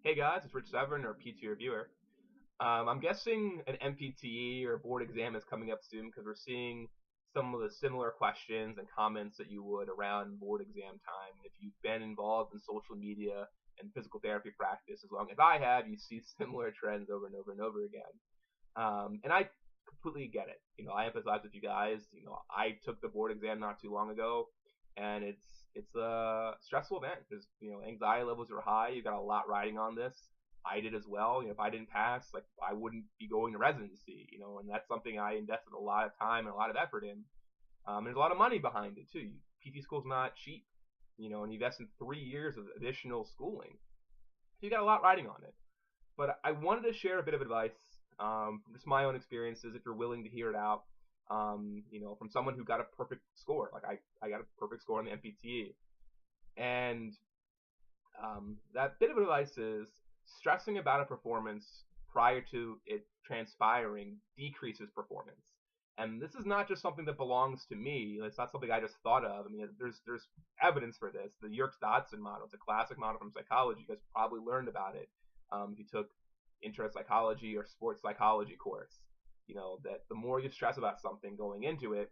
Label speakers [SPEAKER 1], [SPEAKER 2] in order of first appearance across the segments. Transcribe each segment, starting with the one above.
[SPEAKER 1] Hey guys, it's Rich Severn or PT Reviewer. I'm guessing an NPTE or board exam is coming up soon because we're seeing some of the similar questions and comments that you would around board exam time. If you've been involved in social media and physical therapy practice as long as I have, you see similar trends over and over and over again. And I completely get it. I empathize with you guys. I took the board exam not too long ago, and it's a stressful event because anxiety levels are high. You got a lot riding on this. I did as well. If I didn't pass, like I wouldn't be going to residency. And that's something I invested a lot of time and a lot of effort in. There's a lot of money behind it too. PT school's not cheap. And you invest in 3 years of additional schooling. So you got a lot riding on it. But I wanted to share a bit of advice from just my own experiences, if you're willing to hear it out. From someone who got a perfect score. Like I got a perfect score on the NPTE. And that bit of advice is stressing about a performance prior to it transpiring decreases performance. And this is not just something that belongs to me. It's not something I just thought of. I mean, there's evidence for this. The Yerkes-Dodson model. It's a classic model from psychology. You guys probably learned about it if you took intro psychology or sports psychology course. That the more you stress about something going into it,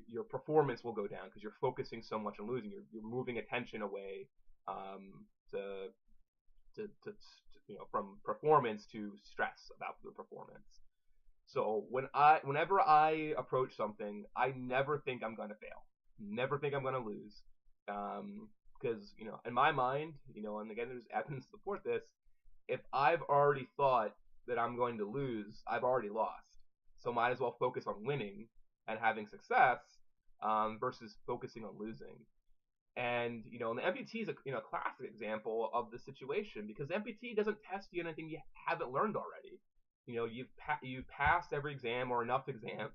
[SPEAKER 1] your performance will go down because you're focusing so much on losing. You're moving attention away from performance to stress about the performance. So whenever I approach something, I never think I'm gonna fail, never think I'm gonna lose, because in my mind, and again there's evidence to support this. If I've already thought that I'm going to lose, I've already lost. So might as well focus on winning and having success versus focusing on losing. And and the MPT is a classic example of the situation because the MPT doesn't test you on anything you haven't learned already. You've passed every exam or enough exams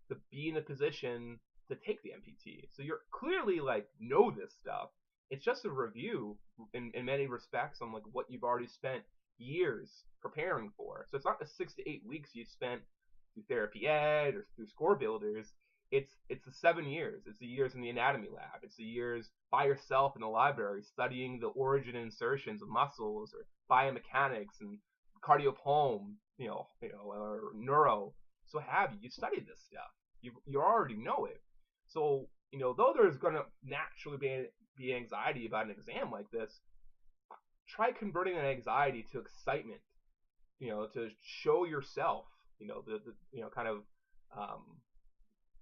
[SPEAKER 1] to be in a position to take the MPT. So you're clearly know this stuff. It's just a review in many respects on what you've already spent years preparing for. So it's not the 6 to 8 weeks you spent through therapy ed or through score builders. It's the 7 years. It's the years in the anatomy lab. It's the years by yourself in the library studying the origin and insertions of muscles or biomechanics and cardiopulm, or neuro. So have you studied this stuff? You already know it. So though there's gonna naturally be anxiety about an exam like this, try converting that anxiety to excitement. To show yourself, kind of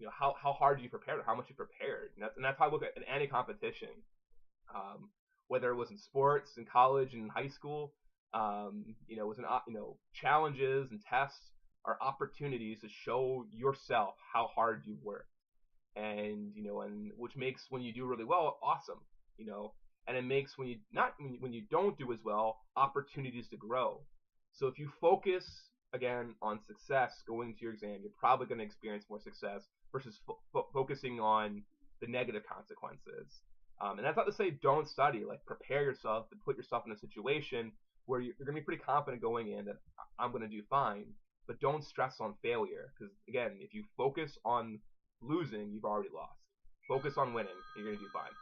[SPEAKER 1] how hard you prepared, how much you prepared, and that's how I look at any competition, whether it was in sports, in college, in high school. It was challenges and tests are opportunities to show yourself how hard you worked, and which makes when you do really well awesome, and it makes when you don't do as well opportunities to grow. So if you focus again on success going into your exam, you're probably going to experience more success versus focusing on the negative consequences. And that's not to say don't study. Prepare yourself to put yourself in a situation where you're going to be pretty confident going in that I'm going to do fine. But don't stress on failure because again, if you focus on losing, you've already lost. Focus on winning, and you're going to do fine.